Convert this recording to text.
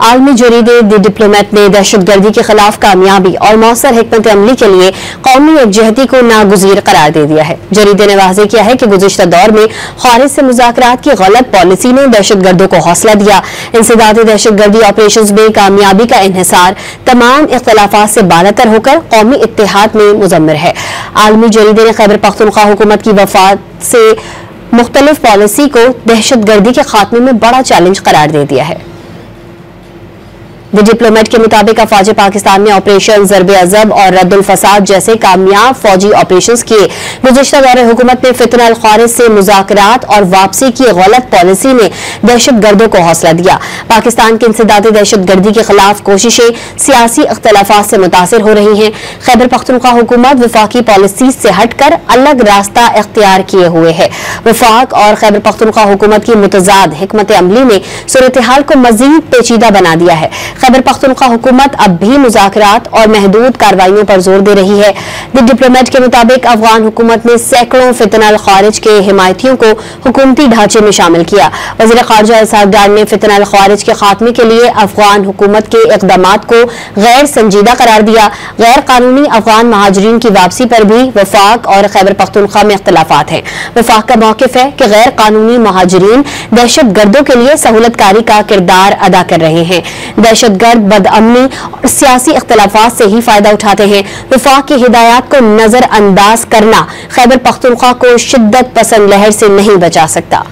आलमी जरीदे the diplomat ने दहशतगर्दी के खिलाफ कामयाबी और मौसर हिकमत अमली के लिए कौमी एकजहती को नागुज़ीर करार दे दिया है। जरीदे ने वाज़ेह किया है कि गुज़िश्ता दौर में खारिज से मुज़ाकरात की गलत पॉलिसी ने दहशतगर्दों को हौसला दिया। इंसदादी दहशतगर्दी ऑपरेशन में कामयाबी का इन्हिसार तमाम इख्तलाफात से बालातर होकर कौमी इत्तेहाद में मुज़म्मिर है। आलमी जरीदे ने खैबर पख्तूनख्वा हुकूमत की वफात से मुख्तलिफ पॉलिसी को दहशतगर्दी के खात्मे में बड़ा चैलेंज करार दे दिया है। द डिप्लोमेट के मुताबिक अफवाज पाकिस्तान ने ऑपरेशन ज़रबे अज़ब और रद्दुल फसाद जैसे कामयाब फौजी ऑपरेशन किए। गुज़िश्ता दौरे हुकूमत ने फितना अल खारिज से मुज़ाकरात और वापसी की गलत पॉलिसी ने दहशतगर्दों को हौसला दिया। पाकिस्तान की इंसदादी दहशतगर्दी के खिलाफ कोशिशें सियासी अख्तलाफात से मुतासिर हो रही हैं। खैबर पख्तूनख्वा हुकूमत वफाकी पॉलिसी से हटकर अलग रास्ता इख्तियार किए हुए है। वफाक और खैबर पख्तूनख्वा हुकूमत की मुतजाद हिकमत अमली ने सूरत हाल को मजीद पेचीदा बना दिया है। खैबर पख्तूनख्वा हुकूमत अब भी मुज़ाकरात और महदूद कार्रवाइयों पर जोर दे रही है। द डिप्लोमेट के मुताबिक अफगान हुकूमत ने सैकड़ों फितना अल खारिज के हिमायतियों को हुकूमती ढांचे में शामिल किया। वज़ीर ख़ारिजा इसहाक डार ने फितना अल खारिज के खात्मे के लिए अफगान हुकूमत के इक़दामात को गैर संजीदा करार दिया। गैर कानूनी अफगान महाजरीन की वापसी पर भी वफाक और खैबर पख्तूनख्वा में इख्तलाफात हैं। वफाक का मौक़िफ़ है कि गैर कानूनी महाजरीन दहशतगर्दों के लिए सहूलतकारी का किरदार अदा कर रहे हैं। दहशतगर्द बदअमनी और सियासी इख्तलाफात से ही फायदा उठाते हैं। वफाक की हिदायत को नजरअंदाज करना खैबर पख्तूनख्वा को शिद्दत पसंद लहर से नहीं बचा सकता।